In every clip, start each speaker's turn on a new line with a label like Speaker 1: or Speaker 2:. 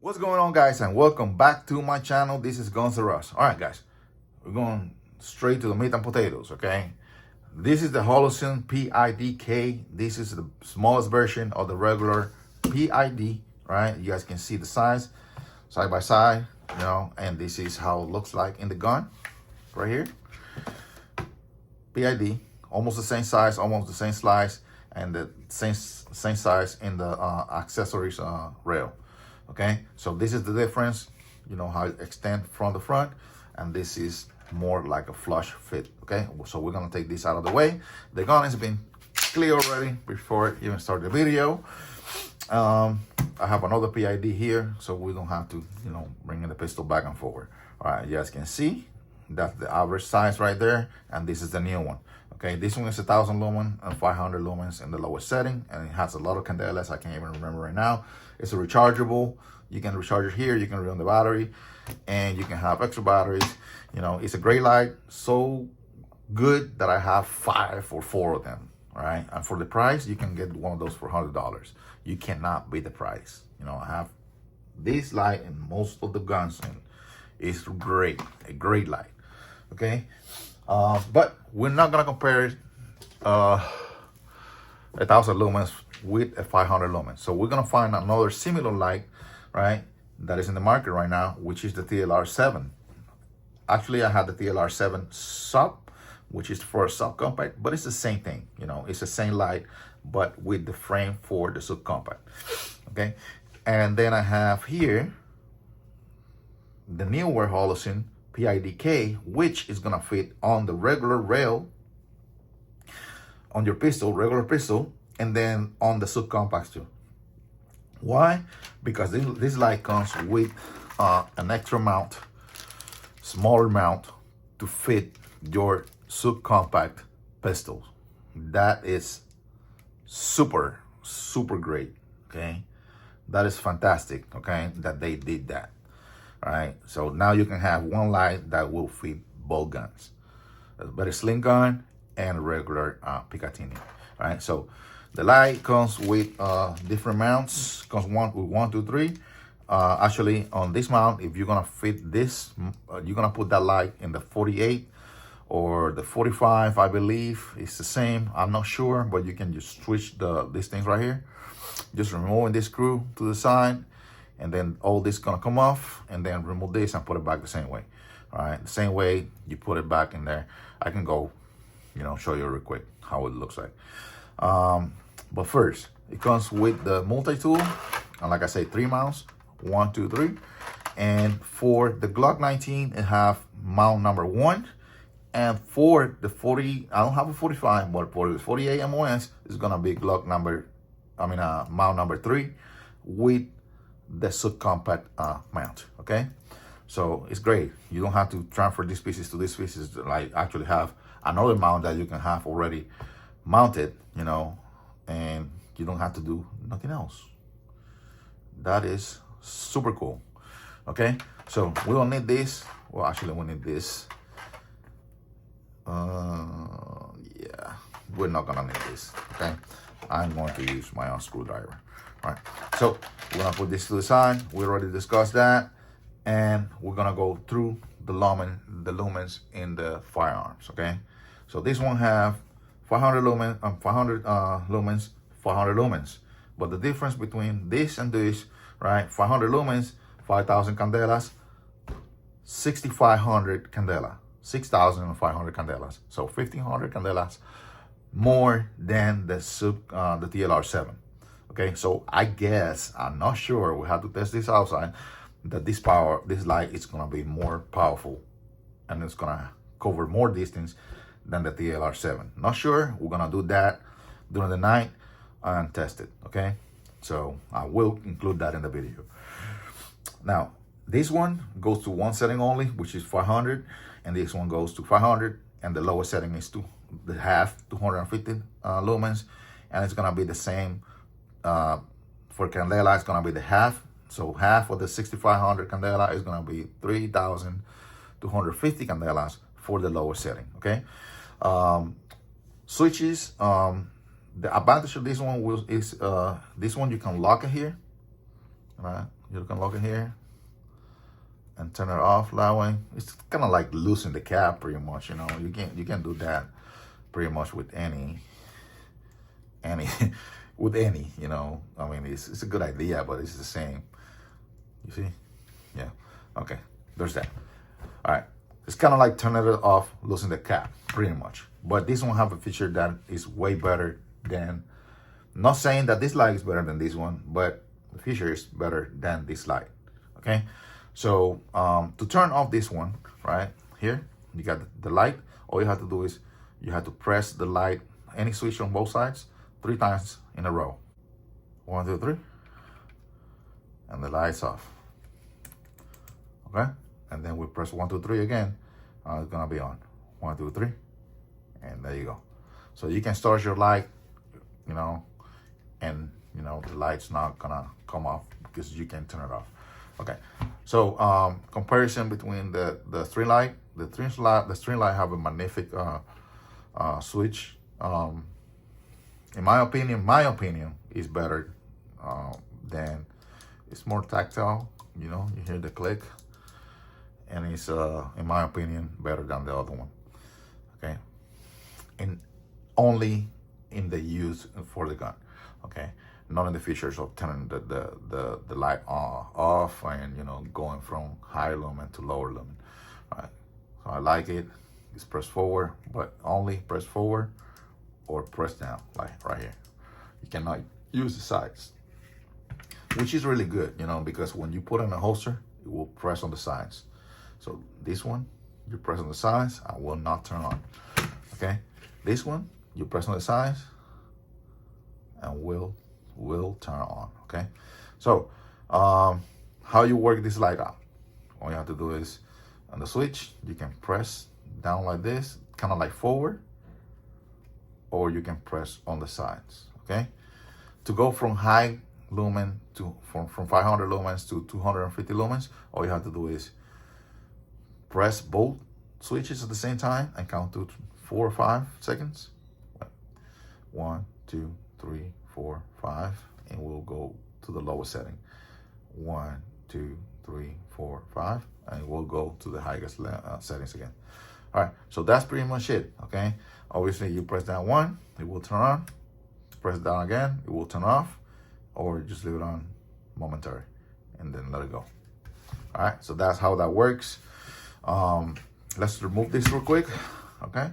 Speaker 1: What's going on, guys, and welcome back to my channel. This is Guns N' Roses. All right, guys, we're going straight to the meat and potatoes, okay? This is the HOLOSUN P.ID K. This is the smallest version of the regular PID, right? You guys can see the size side by side, and this is how it looks like in the gun right here. PID, almost the same size, almost the same slice, and the same size in the accessories rail. Okay, so this is the difference, how it extends from the front, and this is more like a flush fit. Okay, so we're gonna take this out of the way. The gun has been clear already before I even start the video. I have another PID here, so we don't have to, bring in the pistol back and forward. All right, you guys can see that's the average size right there, and this is the new one. Okay, this one is 1,000 lumen and 500 lumens in the lowest setting, and it has a lot of candelas. I can't even remember right now. It's a rechargeable. You can recharge it here. You can run the battery, and you can have extra batteries. It's a great light, so good that I have 5 or 4 of them. All right, and for the price, you can get one of those for $100. You cannot beat the price. I have this light in most of the guns, and it's great, a great light. Okay, but we're not gonna compare 1,000 lumens with a 500 lumens. So we're gonna find another similar light, right, that is in the market right now, which is the TLR7. Actually, I had the TLR7 sub, which is for a subcompact, but it's the same thing. It's the same light, but with the frame for the subcompact. Okay, and then I have here the newer HOLOSUN P.ID K, which is gonna fit on the regular rail, on your pistol, regular pistol, and then on the subcompacts too. Why? Because this light comes with an extra mount, smaller mount, to fit your subcompact pistols. That is super great. Okay, that is fantastic. Okay, that they did that. All right, so now you can have one light that will fit both guns, a very slim gun and a regular Picatinny. All right, so the light comes with different mounts. Comes with 1, 2, 3. Actually, on this mount, if you're gonna fit this, you're gonna put that light in the 48 or the 45. I believe it's the same. I'm not sure, but you can just switch these things right here. Just removing this screw to the side, and then all this gonna come off, and then remove this and put it back the same way. All right, the same way you put it back in there. I can go, show you real quick how it looks like. But first, it comes with the multi-tool, and like I say, 3 mounts, 1, 2, 3. And for the Glock 19, it have mount number 1. And for the 40, I don't have a 45, but for the 48 MOS, it's gonna be Glock mount number 3 with the subcompact mount. Okay, so it's great. You don't have to transfer these pieces to these pieces. Like actually have another mount that you can have already mounted, and you don't have to do nothing else. That is super cool. Okay, so we don't need this. Well, actually, we need this. Yeah, we're not gonna need this. Okay, I'm going to use my own screwdriver. All right, so we're gonna put this to the side. We already discussed that, and we're gonna go through the lumens in the firearms. Okay, so this one have 500 lumens, 500 lumens. But the difference between this and this, right? 500 lumens, 5,000 candelas, 6,500 candela, 6,500 candelas. So 1,500 candelas more than the TLR7. Okay, so I guess, I'm not sure, we have to test this outside, that this light is gonna be more powerful, and it's gonna cover more distance than the TLR7. Not sure, we're gonna do that during the night and test it, okay? So I will include that in the video. Now, this one goes to one setting only, which is 500, and this one goes to 500, and the lowest setting is the half, 250 lumens, and it's gonna be the same. For candela, it's gonna be the half. So half of the 6,500 candela is gonna be 3,250 candelas for the lower setting. Okay. Switches. The advantage of this one is this one you can lock it here. right? You can lock it here and turn it off that way. It's kind of like loosen the cap pretty much, you know. You can do that pretty much with any with any, you know. I mean, it's a good idea, but it's the same. You see? Yeah. Okay. There's that. All right. It's kind of like turning it off, losing the cap, pretty much. But this one have a feature that is way better than. Not saying that this light is better than this one, but the feature is better than this light. Okay. So to turn off this one, right here, you got the light. All you have to do is you have to press the light, any switch on both sides, 3 times in a row. 1, 2, 3, and the light's off. Okay, and then we press 1, 2, 3 again. It's gonna be on. 1, 2, 3, and there you go. So you can start your light, you know, and you know the light's not gonna come off because you can turn it off. Okay, so comparison between the string light, the string light have a magnific switch. In my opinion is better than, it's more tactile, you know, you hear the click, and it's in my opinion better than the other one. Okay, and only in the use for the gun. Okay, not in the features of turning the light off and, you know, going from higher lumen to lower lumen. All right, so I like it. It's press forward, but only press forward or press down, like right here. You cannot use the sides, which is really good, you know, because when you put in a holster, it will press on the sides. So this one, you press on the sides, I will not turn on. Okay, this one, you press on the sides and will turn on. Okay, so how you work this light out? All you have to do is on the switch, you can press down like this, kind of like forward, or you can press on the sides. Okay, to go from high lumen to from 500 lumens to 250 lumens, all you have to do is press both switches at the same time and count to 4 or 5 seconds. 1, 2, 3, 4, 5, and we'll go to the lowest setting. 1, 2, 3, 4, 5, and we'll go to the highest settings again. All right, so that's pretty much it. Okay, obviously you press down 1, it will turn on. Press down again, it will turn off, or just leave it on momentary and then let it go. All right, so that's how that works. Let's remove this real quick. Okay.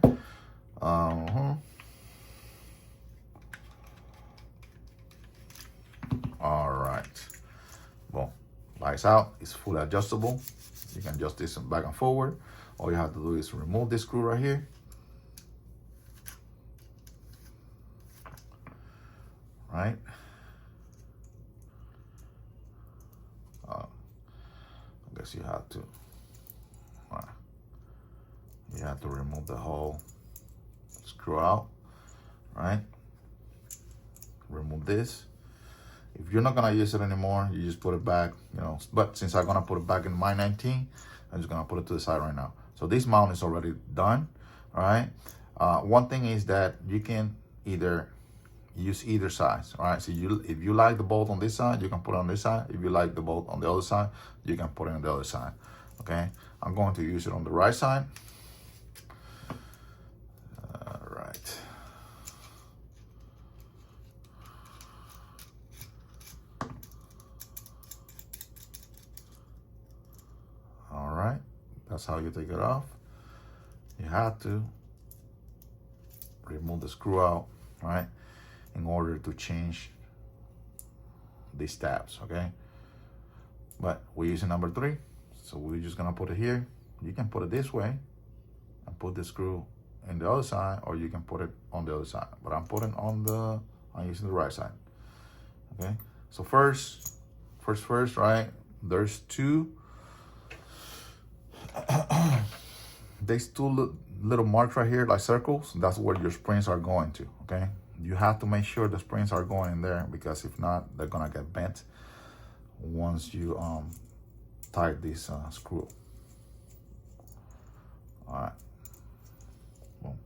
Speaker 1: All right. Boom. Lights out. It's fully adjustable. You can adjust this back and forward. All you have to do is remove this screw right here. Right. I guess you have to. You have to remove the whole screw out. Right. Remove this. If you're not gonna use it anymore, you just put it back, you know. But since I'm gonna put it back in my 19, I'm just gonna put it to the side right now. So this mount is already done. All right. One thing is that you can either use either side. All right. So if you like the bolt on this side, you can put it on this side. If you like the bolt on the other side, you can put it on the other side. Okay. I'm going to use it on the right side. All right. All right, that's how you take it off. You have to remove the screw out, right, in order to change these tabs, okay? But we're using number 3, so we're just gonna put it here. You can put it this way and put the screw in the other side, or you can put it on the other side. But I'm using the right side, okay? So first, right, there's there's 2 little marks right here, like circles. That's where your springs are going to, okay? You have to make sure the springs are going in there, because if not, they're gonna get bent once you tight this screw. All right, boom.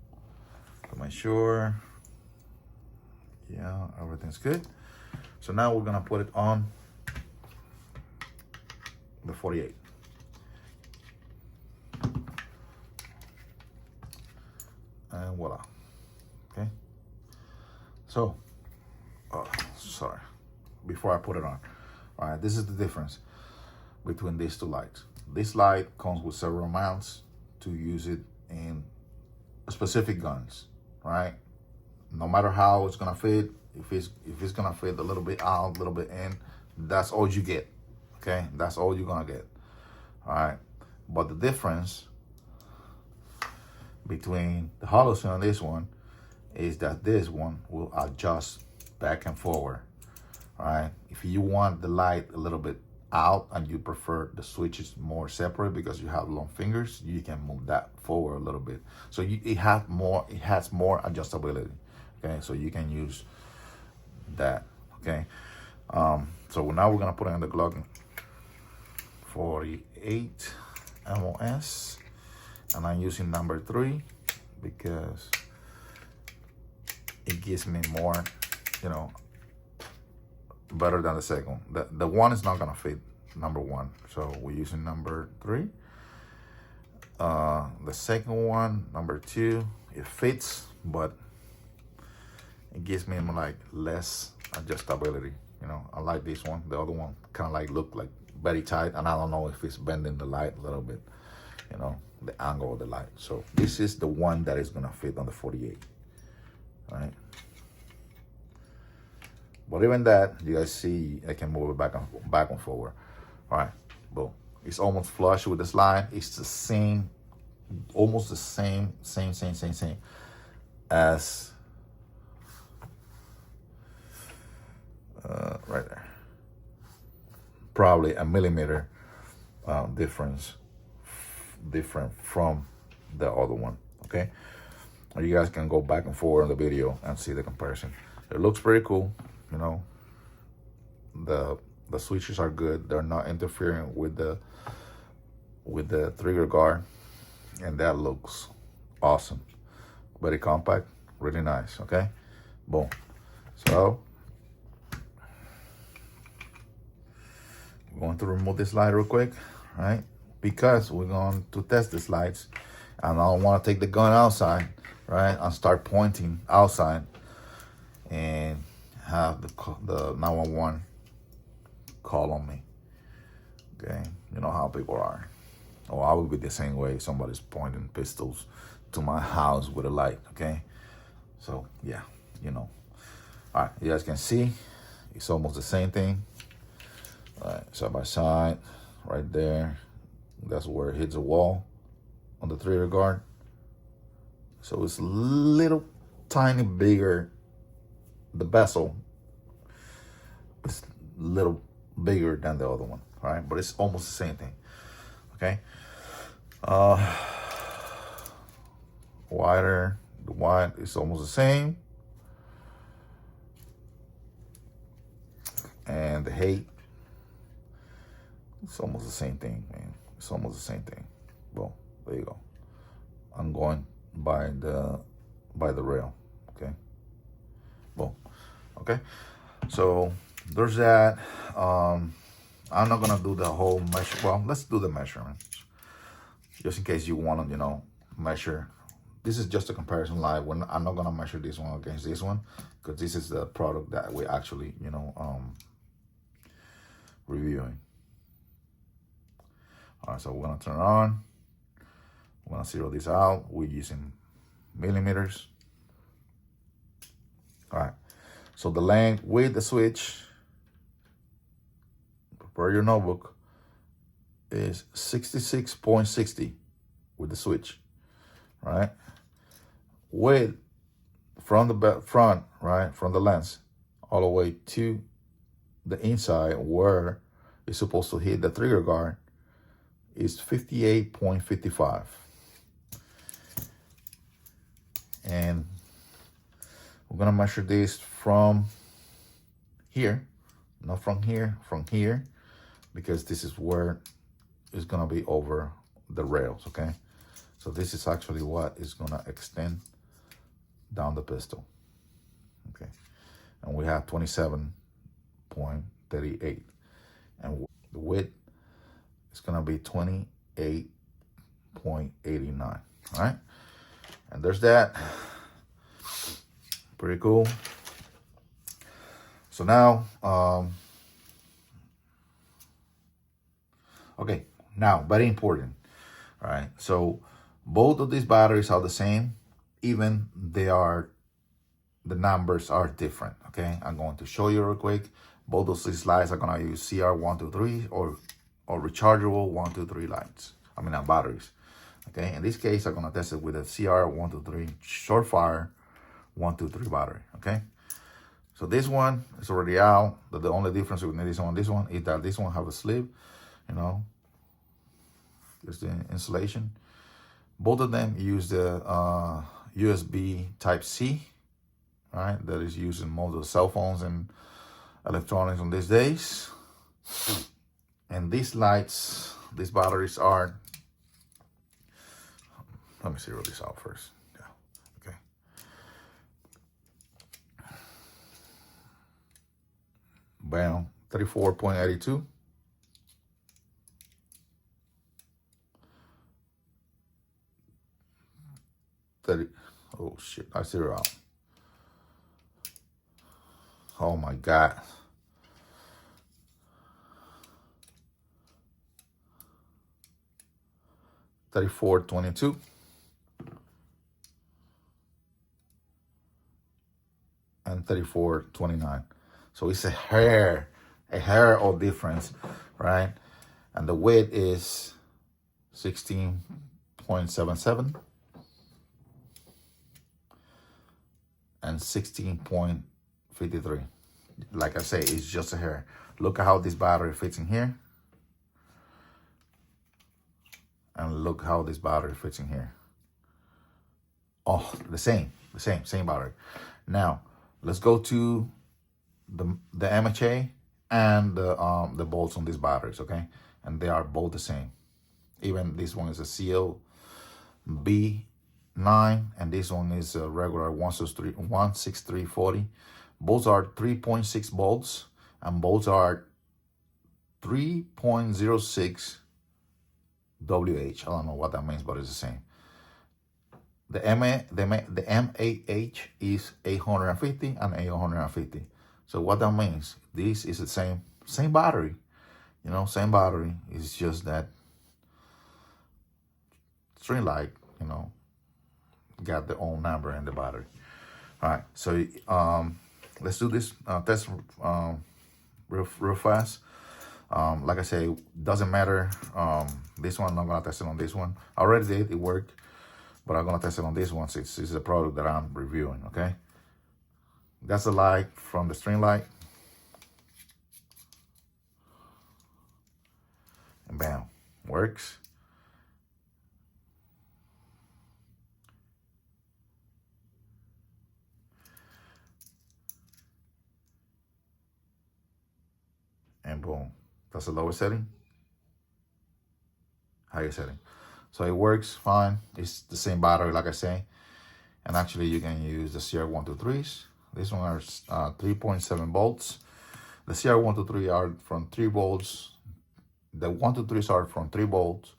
Speaker 1: To make sure, yeah, everything's good. So now we're gonna put it on the 48. And voila. Okay. So, sorry, before I put it on. All right, this is the difference between these two lights. This light comes with several mounts to use it in specific guns, right? No matter how it's gonna fit, if it's gonna fit a little bit out, a little bit in, that's all you get. Okay, that's all you're gonna get. All right, but the difference between the HOLOSUN and this one is that this one will adjust back and forward. All right, if you want the light a little bit out and you prefer the switches more separate because you have long fingers, you can move that forward a little bit. So it has more adjustability. Okay, so you can use that. Okay, so now we're gonna put in the Glock 48 MOS, and I'm using number 3 because it gives me more, better than the second. The one is not gonna fit number 1, so we're using number 3. The second one, number 2, it fits, but it gives me like less adjustability. I like this one. The other one kind of like look like very tight, and I don't know if it's bending the light a little bit, the angle of the light. So this is the one that is gonna fit on the 48, right? But even that, you guys see, I can move it back and forward. All right, boom. It's almost flush with this line. It's the same, almost the same as right there. Probably a millimeter different from the other one. Okay, you guys can go back and forward on the video and see the comparison. It looks pretty cool. The switches are good. They're not interfering with the trigger guard, and that looks awesome. Very compact, really nice. Okay, boom. So we're going to remove this light real quick, right? Because we're going to test these lights, and I don't want to take the gun outside, right, and start pointing outside and have the 911 call on me. Okay, you know how people are. Or I would be the same way. Somebody's pointing pistols to my house with a light. Okay, so yeah, All right, you guys can see it's almost the same thing. All right, side by side, right there. That's where it hits the wall on the trigger guard. So it's a little tiny bigger. The bezel is a little bigger than the other one, right? But it's almost the same thing. Okay. Wider, the wide is almost the same, and the height, it's almost the same thing, man. It's almost the same thing. Well, there you go. I'm going by the rail. Okay. Boom. Okay. So there's that. I'm not gonna do the whole measure. Well, let's do the measurements, just in case you want to, measure. This is just a comparison light. I'm not gonna measure this one against this one because this is the product that we actually, reviewing. All right, so we're gonna turn it on. We're gonna zero this out. We're using millimeters. All right, so the length with the switch, prepare your notebook, is 66.60 with the switch, right? Width from the front, right, from the lens, all the way to the inside where it's supposed to hit the trigger guard, is 58.55. And we're gonna measure this from here, not from here, from here, because this is where it's gonna be over the rails, okay? So this is actually what is gonna extend down the pistol, okay? And we have 27.38. And the width it's gonna be 28.89. All right, and there's that. Pretty cool. So now, okay, now very important. All right, so both of these batteries are the same, even the numbers are different. Okay, I'm going to show you real quick. Both of these lights are gonna use CR123 or rechargeable 123 lights. I mean, batteries. Okay, in this case, I'm gonna test it with a CR123 short fire 123 battery. Okay, so this one is already out. But the only difference between this one and this one is that this one have a sleeve. You know, it's the insulation. Both of them use the USB Type-C, right? That is used in most of the cell phones and electronics on these days. And these lights, these batteries are, let me see roll this out first. Yeah, okay. Bam, 34.82. Oh shit, I zero out. Oh my God. $34.22. And $34.29. So it's a hair of difference, right? And the weight is 16.77 and 16.53. Like I say, it's just a hair. Look at how this battery fits in here. And look how this battery fits in here. Oh, the same battery. Now, let's go to the MHA and the bolts on these batteries, okay? And they are both the same. Even this one is a CLB9, and this one is a regular 16340. Both are 3.6 volts, and both are 3.06 WH. I don't know what that means, but it's the same. The MAH is 850 and 850. So what that means, this is the same battery, you know, same battery. It's just that string light, you know, got their own number in the battery. All right, so let's do this test real fast. Like I say, doesn't matter. This one, I'm not gonna test it on this one. I already did, it worked, but I'm gonna test it on this one since it's a product that I'm reviewing, okay? That's the light from the string light. And bam, works. And boom, that's the lower setting. Higher setting. So it works fine. It's the same battery, like I say. And actually you can use the CR123s. This one are 3.7 volts. The CR123 are from 3 volts. The 123s are from 3 volts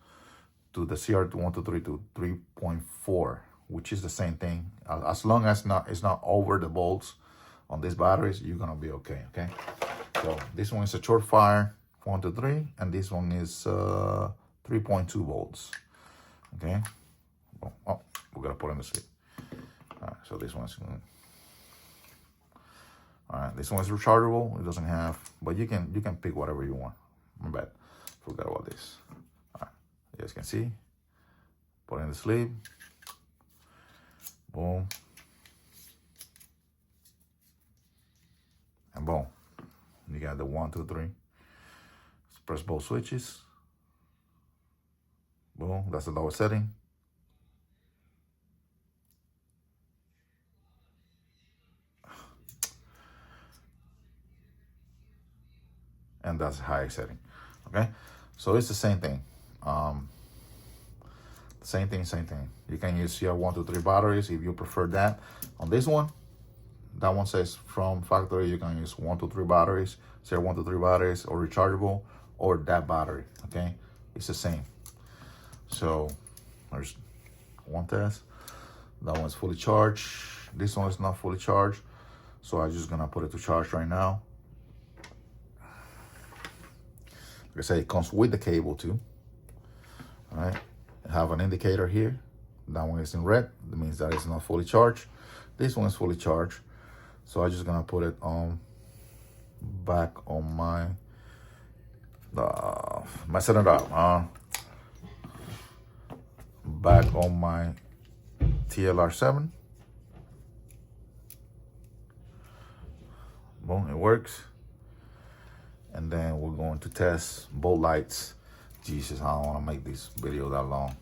Speaker 1: to the CR123 to 3.4, which is the same thing. As long as it's not over the volts on these batteries, you're gonna be okay, okay? So this one is a short fire 123, and this one is 3.2 volts, okay? Oh, we're gonna put in the sleep. All right, so this one's good. All right, this one's rechargeable. It doesn't have, but you can pick whatever you want. My bad, forgot about this. All right, you guys can see. Put in the sleeve. Boom. And boom. You got the 1, 2, 3. Press both switches. Boom, that's the lower setting. And that's higher setting, okay? So it's the same thing. Same thing. You can use CR123 batteries if you prefer that. On this one, that one says from factory, you can use 123 batteries, CR123 batteries, or rechargeable, or that battery, okay? it's the same. So there's one test. That one's fully charged. This one is not fully charged. So I'm just gonna put it to charge right now. Like I say, it comes with the cable too. All right, I have an indicator here. That one is in red. That means that it's not fully charged. This one is fully charged. So I'm just gonna put it on back on my messing it up. Back on my TLR7. Boom, it works. And then we're going to test both lights. Jesus, I don't want to make this video that long.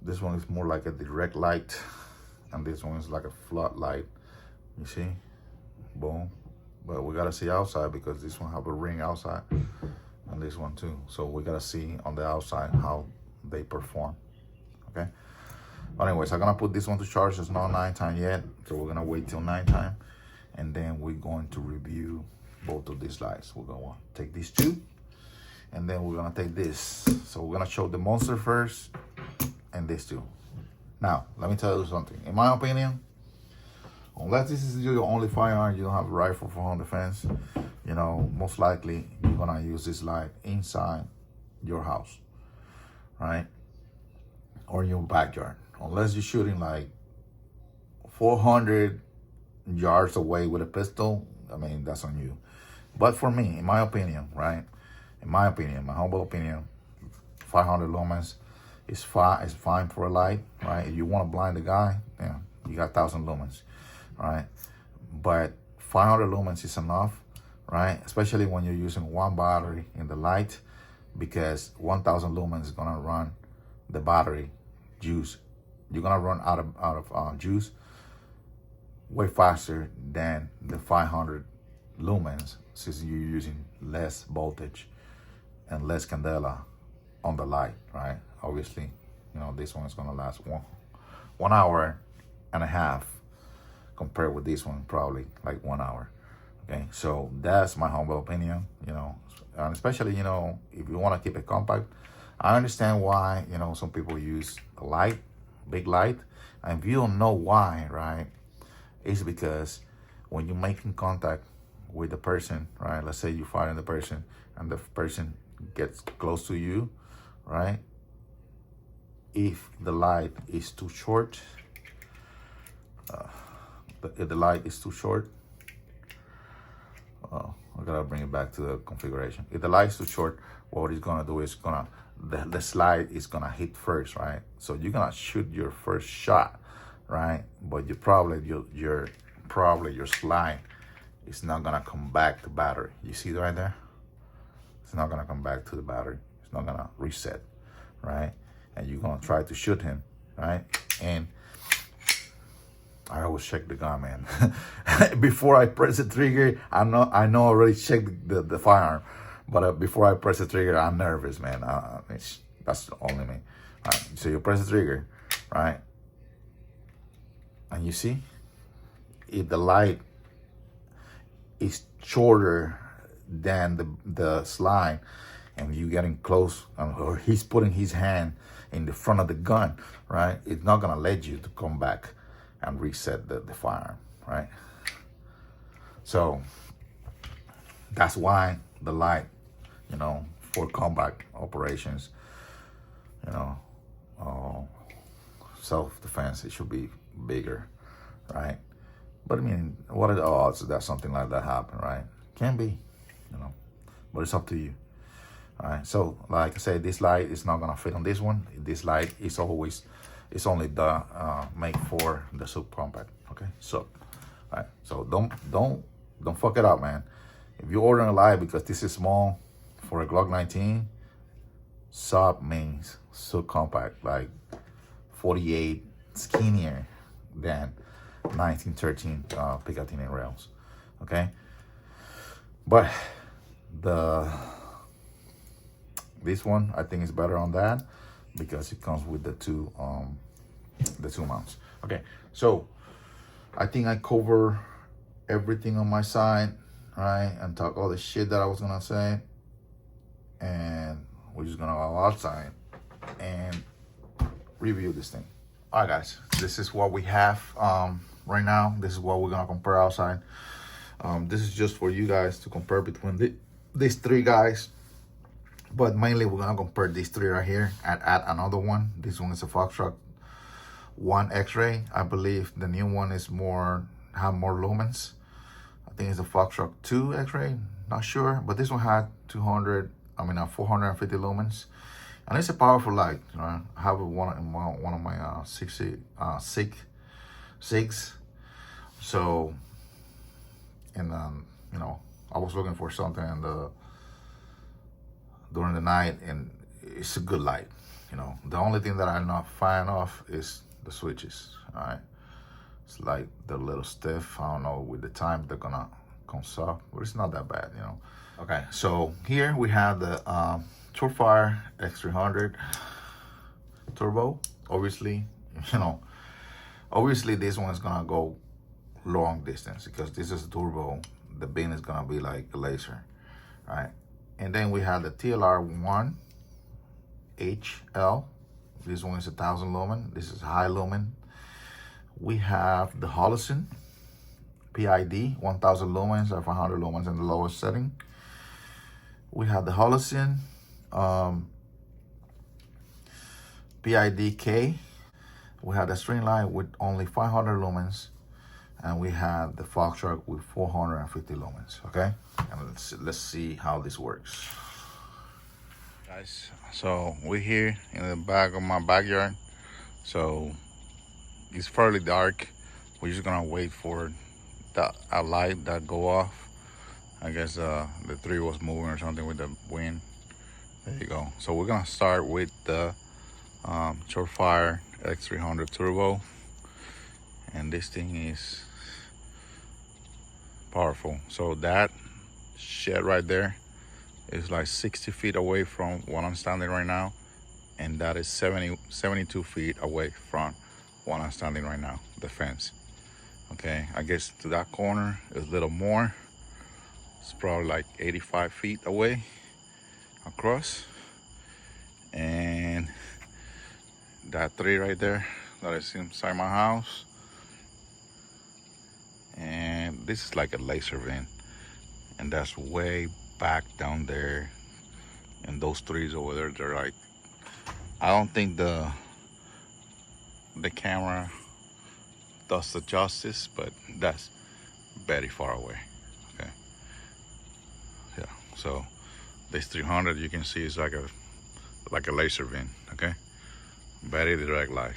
Speaker 1: This one is more like a direct light, and this one is like a floodlight. You see? Boom. But we gotta see outside because this one have a ring outside, and this one too. So we gotta see on the outside how they perform. Okay. Anyways, I'm gonna put this one to charge. It's not nighttime yet, so we're gonna wait till nighttime, and then we're going to review both of these lights. We're gonna take these two, and then we're gonna take this. So we're gonna show the monster first, and this too. Now, let me tell you something. In my opinion, unless this is your only firearm, you don't have a rifle for home defense, you know, most likely you're gonna use this light inside your house, right? Or your backyard. Unless you're shooting like 400 yards away with a pistol, I mean, that's on you. But for me, in my opinion, right? In my opinion, my humble opinion, 500 lumens is fine for a light, right? If you want to blind the guy, yeah, you got 1,000 lumens, right? But 500 lumens is enough, right? Especially when you're using one battery in the light, because 1,000 lumens is gonna run the battery juice. You're gonna run out of juice way faster than the 500 lumens, since you're using less voltage and less candela on the light, right? Obviously, you know, this one is gonna last one hour and a half compared with this one, probably like 1 hour. Okay, so that's my humble opinion, you know, and especially, you know, if you want to keep it compact. I understand why, you know, some people use a light, big light, and if you don't know why, right, it's because when you're making contact with the person, right, let's say you're firing the person and the person gets close to you, right, if the light is too short, if the light is too short, I gotta bring it back to the configuration. If the light is too short, what it's gonna do is the slide is gonna hit first, right? So you're gonna shoot your first shot, right? But your slide is not gonna come back to battery. You see right there? It's not gonna come back to the battery. It's not gonna reset, right? And you're gonna try to shoot him, right? And I always check the gun, man. Before I press the trigger, I know I already checked the firearm, but before I press the trigger, I'm nervous, man. That's only me. All right, so you press the trigger, right? And you see, if the light is shorter than the slide, and you getting close, or he's putting his hand in the front of the gun, right? It's not gonna let you to come back and reset the firearm, right? So that's why the light, you know, for combat operations, you know, self-defense, it should be bigger, right? But I mean, what are the odds that something like that happen, right? Can be, you know, but it's up to you. All right, so like I said, this light is not gonna fit on this one. This light is it's only made for the subcompact. Okay, so all right, so don't fuck it up, man. If you're ordering a light because this is small for a Glock 19, sub means subcompact, like 48 skinnier than 1913 Picatinny rails. Okay, but This one I think is better on that because it comes with the two mounts. Okay, so I think I cover everything on my side, right? And talk all the shit that I was gonna say. And we're just gonna go outside and review this thing. All right, guys, this is what we have right now. This is what we're gonna compare outside. This is just for you guys to compare between these three guys. But mainly we're gonna compare these three right here and add another one. This one is a Foxtrot 1 X-ray. I believe the new one is have more lumens. I think it's a Foxtrot 2 X-ray, not sure. But this one had 450 lumens. And it's a powerful light. You know, I have one of my SIGs. So, and you know, I was looking for something during the night, and it's a good light. You know, the only thing that I'm not fan of is the switches. All right, it's like they're a little stiff. I don't know, with the time they're gonna come soft, but it's not that bad. You know. Okay, so here we have the Surefire X300 Turbo. Obviously, you know, this one is gonna go long distance because this is a turbo. The beam is gonna be like a laser, right? And then we have the TLR1 HL. This one is 1,000 lumen. This is high lumen. We have the HOLOSUN P.ID 1,000 lumens or 500 lumens in the lowest setting. We have the HOLOSUN P.ID K. We have the string light with only 500 lumens, and we have the Foxtrot with 450 lumens. Okay, and let's see how this works, guys. So we're here in the back of my backyard. So it's fairly dark. We're just gonna wait for a light that go off. I guess the tree was moving or something with the wind. There you go. So we're gonna start with the Surefire X300 Turbo, and this thing is powerful. So that shed right there is like 60 feet away from what I'm standing right now, and that is 72 feet away from what I'm standing right now, the fence. Okay, I guess to that corner is a little more. It's probably like 85 feet away across. And that tree right there that is inside my house, and this is like a laser vent, and that's way back down there. And those trees over there, they're like, I don't think the camera does the justice, but that's very far away. Okay, yeah, so this 300 you can see is like a laser vent. Okay, very direct light.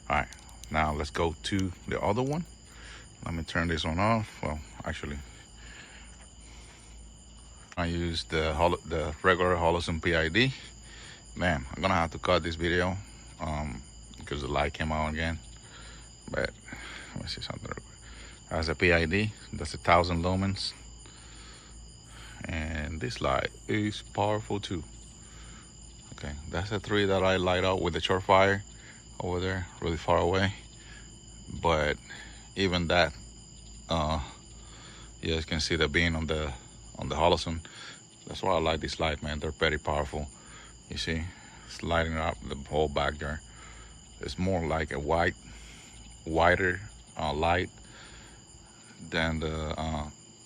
Speaker 1: All right, now let's go to the other one. Let me turn this one off. Well, actually, I use the regular HOLOSUN P.ID. Man, I'm gonna have to cut this video because the light came out again. But let me see something real quick. As a P.ID, that's 1,000 lumens, and this light is powerful too. Okay, that's a tree that I light up with the Surefire over there, really far away. But even that, you guys can see the beam on the HOLOSUN. That's why I like this light, man. They're very powerful. You see, it's lighting up the whole back there. It's more like a wider light than the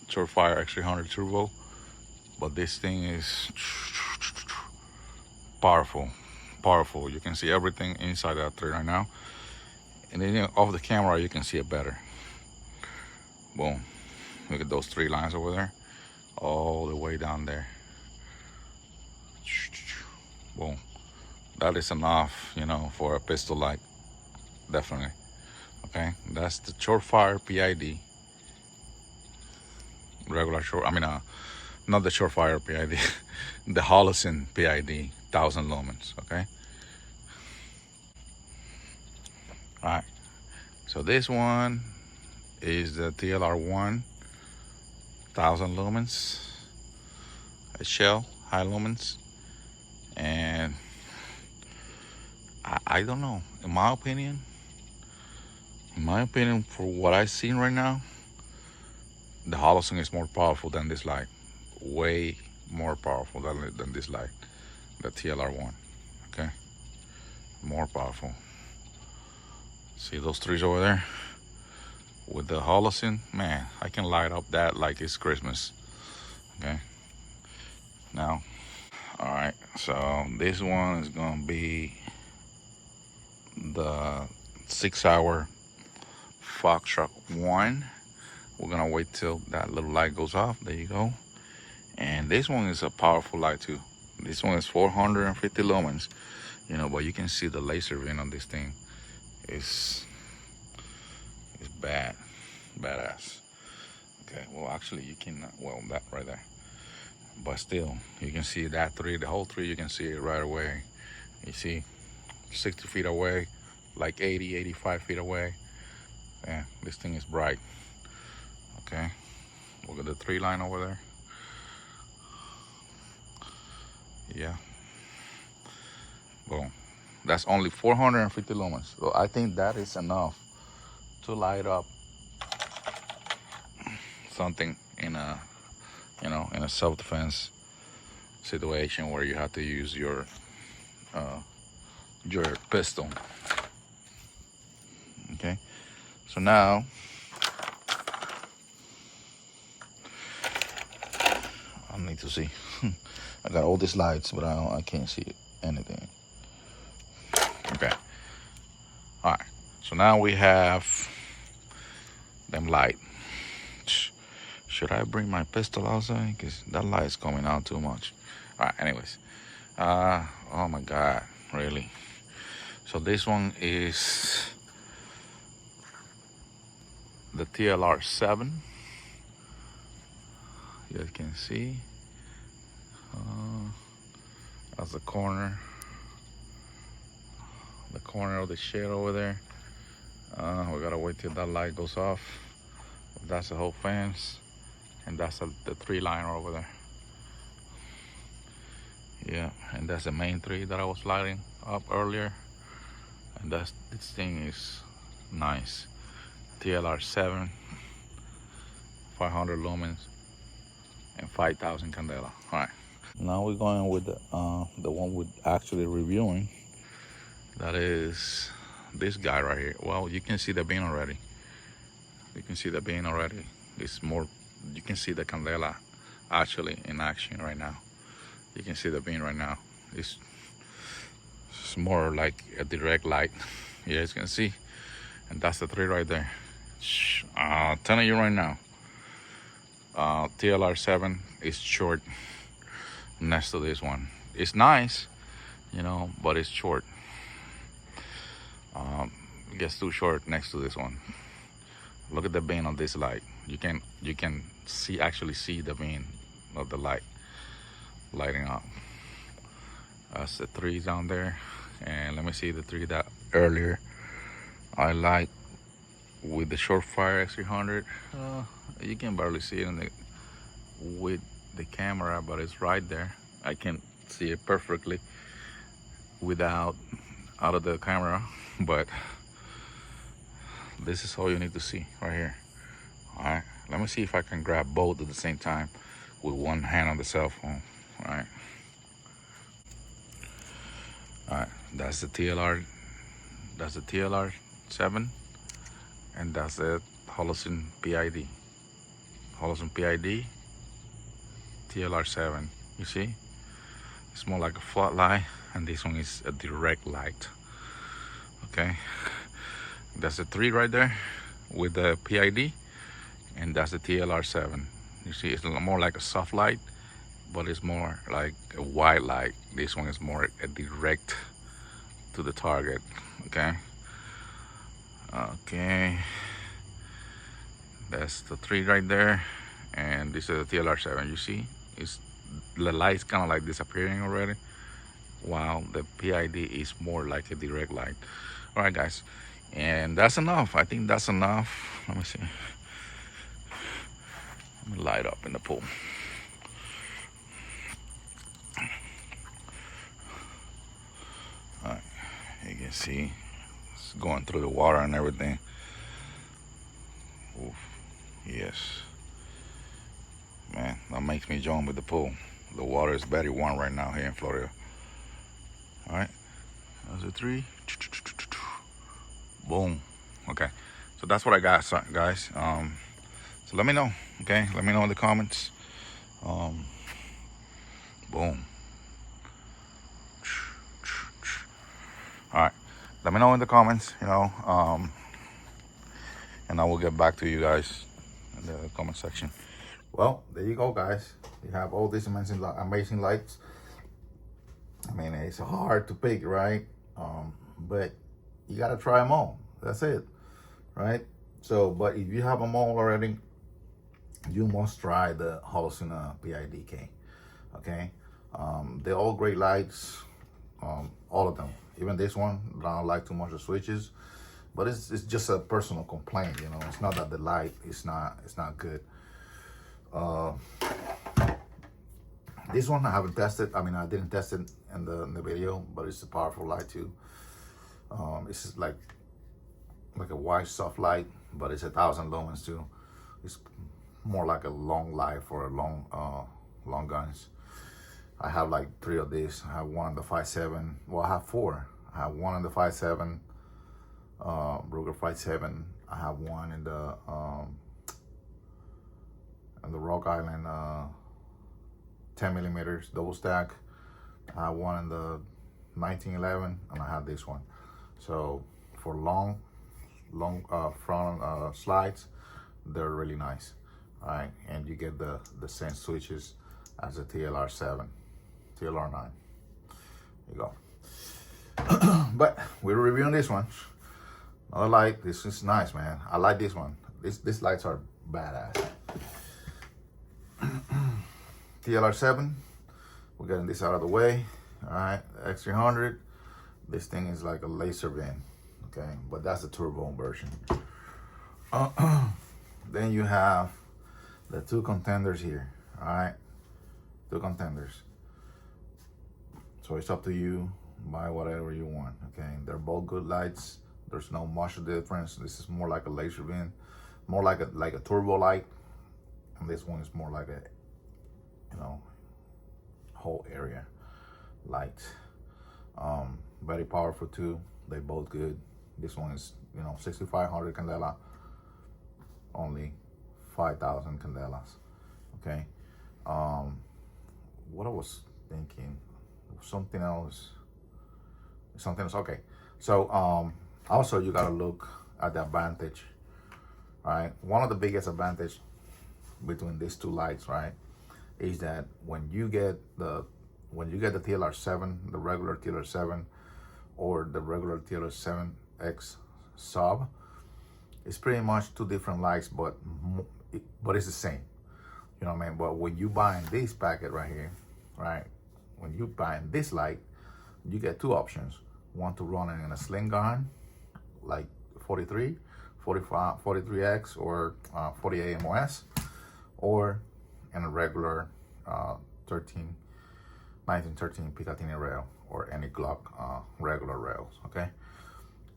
Speaker 1: Surefire X300 Turbo, but this thing is powerful. You can see everything inside that tree right now, and then off the camera you can see it better. Boom, look at those three lines over there, all the way down there. Boom, that is enough, you know, for a pistol light, definitely. Okay, that's the Surefire P.ID. Regular not the Surefire P.ID. The HOLOSUN P.ID. 1,000 lumens. Okay. All right. So this one is the TLR1 1,000 lumens. A shell, high lumens. I don't know. In my opinion, for what I've seen right now, the HOLOSUN is more powerful than this light. Way more powerful than this light, the TLR1. Okay, more powerful. See those trees over there? With the HOLOSUN, man, I can light up that like it's Christmas. Okay. Now, all right. So this one is gonna be the 6-hour Foxtrot 1. We're gonna wait till that little light goes off. There you go. And this one is a powerful light too. This one is 450 lumens, you know, but you can see the laser beam on this thing. It's badass. Okay, well actually you cannot, well, that right there. But still, you can see that tree, the whole tree, you can see it right away. You see, 60 feet away, like 80, 85 feet away. Yeah, this thing is bright. Okay, look at the tree line over there. Yeah, boom. That's only 450 lumens. So I think that is enough to light up something in a, you know, in a self-defense situation where you have to use your pistol. Okay, so now I need to see. I got all these lights, but I can't see anything. Okay. All right. So now we have them light. Should I bring my pistol outside? Because that light is coming out too much. All right. Anyways. Oh my God. Really. So this one is the TLR7. You guys can see. That's the corner of the shed over there. We gotta wait till that light goes off. That's the whole fence, and that's the tree line over there. Yeah, and that's the main tree that I was lighting up earlier. And this thing is nice. TLR7, 500 lumens, and 5,000 candela. All right. Now we're going with the one we're actually reviewing. That is this guy right here. Well, you can see the beam already. It's more, you can see the candela actually in action right now. You can see the beam right now. It's more like a direct light. You guys can see. And that's the tree right there. I'm telling you right now, TLR7 is short next to this one. It's nice, you know, but it's short. It gets too short next to this one. Look at the beam of this light. You can actually see the beam of the light lighting up. That's the tree down there. And let me see the tree that earlier I light with the Shortfire X300. You can barely see it with the camera, but it's right there. I can see it perfectly out of the camera, but this is all you need to see right here. All right, let me see if I can grab both at the same time with one hand on the cell phone. All right, that's the TLR7, and that's the HOLOSUN P.ID. HOLOSUN P.ID TLR7. You see, it's more like a floodlight, and this one is a direct light. Okay, that's the 3 right there with the PID, and that's the TLR7. You see, it's more like a soft light, but it's more like a white light. This one is more a direct to the target. Okay, that's the 3 right there, and this is the TLR7. You see, the light's kind of like disappearing already, while the PID is more like a direct light. All right, guys, and that's enough. I think that's enough. Let me see. Let me light up in the pool. All right, you can See, it's going through the water and everything. Oof. Yes. Man, that makes me join with the pool. The water is very warm right now here in Florida. All right, that's a 3. Boom. Okay, so that's what I got, guys. So let me know, okay? Let me know in the comments. Boom. All right, let me know in the comments, and I will get back to you guys in the comment section. Well, there you go, guys. You have all these amazing lights. I mean, it's hard to pick, right? But you gotta try them all. That's it, right? So, but if you have them all already, you must try the HOLOSUN P.ID K. Okay, they're all great lights, all of them. Even this one, I don't like too much of switches, but it's just a personal complaint. It's not that the light is not good. This one I haven't tested. I mean, I didn't test it in the video, but it's a powerful light too. It's just like a white soft light, but it's 1,000 lumens too. It's more like a long light for long guns. I have like 3 of these. I have one in the 5.7. Well, I have 4. I have one in the 5.7, Ruger 5.7. I have one in the Rock Island 10mm double stack. I have one in the 1911, and I have this one. So for long front slides, they're really nice. All right, and you get the same switches as the TLR7, TLR9. There you go. But we're reviewing this one. Another light. This is nice, man. I like this one. These lights are badass. TLR7. We're getting this out of the way. All right, X300. This thing is like a laser beam. Okay, but that's the turbo version. Then you have the 2 contenders here. All right, 2 contenders. So it's up to you. Buy whatever you want. Okay, they're both good lights. There's no much difference. This is more like a laser beam, more like a turbo light, and this one is more like a whole area light. Very powerful too. They both good. This one is 6,500 candela, only 5,000 candelas. Okay. What I was thinking, something else. Okay, so also you gotta look at the advantage. All right, one of the biggest advantage between these 2 lights, right, is that when you get the TLR7, the regular TLR7, or the regular TLR7X sub, it's pretty much 2 different lights, but it's the same. You know what I mean? But when you buy in this packet right here, right, when you buy in this light, you get 2 options. One to run it in a sling gun, like 43, 45, 43X, or 48 MOS, or in a regular 1913 Picatinny rail, or any Glock regular rails. Okay,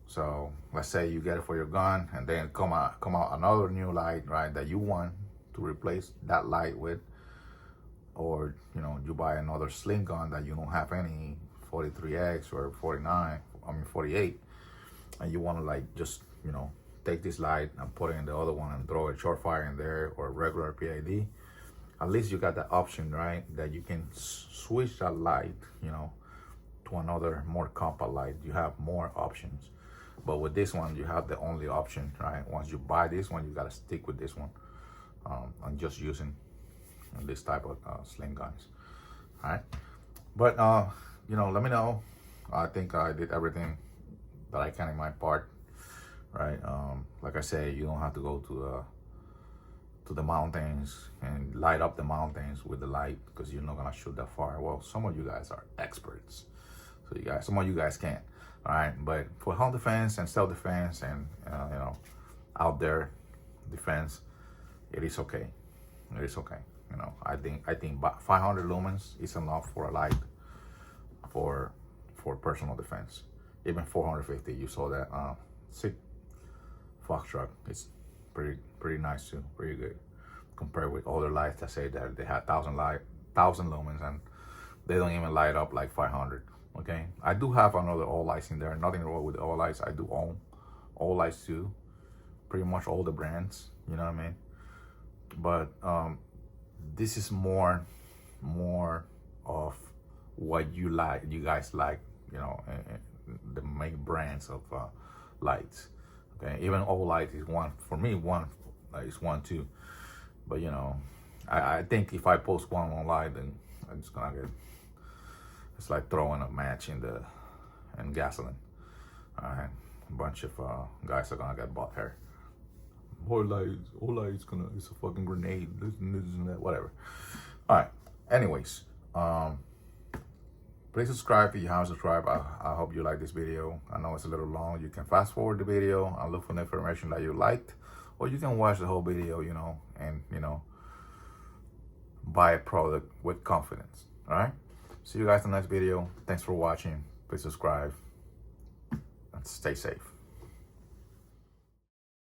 Speaker 1: so let's say you get it for your gun, and then come out another new light, right, that you want to replace that light with, or you buy another sling gun that you don't have any 43X or 48, and you want to like just take this light and put it in the other one and throw a short fire in there, or regular PID. At least you got that option, right, that you can switch that light to another more compact light. You have more options. But with this one, you have the only option, right? Once you buy this one, you got to stick with this one, and just using this type of sling guns. All right, but let me know. I think I did everything that I can in my part, right? Like I say, you don't have to go to the mountains and light up the mountains with the light, because you're not gonna shoot that far. Well, some of you guys are experts, so some of you guys can't. All right, but for home defense and self-defense and out there defense, it is okay. It is okay. I think 500 lumens is enough for a light for personal defense. even 450. You saw that sick Fox truck. It's pretty nice too, pretty good compared with other lights that say that they had 1,000 lumens and they don't even light up like 500. Okay, I do have another all lights in there. Nothing wrong with all lights. I do own all lights too, pretty much all the brands, you know what I mean? But this is more of what you guys like, you know, the main brands of lights. Okay, even all lights is one for me. One is one too, but you know, I think if I post one online, then I'm just gonna get. It's like throwing a match in gasoline. All right, a bunch of guys are gonna get bought here. All lights, it's a fucking grenade. This and that, whatever. All right. Anyways, please subscribe if you haven't subscribed. I hope you like this video. I know it's a little long. You can fast forward the video and look for the information that you liked, or you can watch the whole video, you know, and you know, buy a product with confidence. All right. See you guys in the next video. Thanks for watching. Please subscribe and stay safe.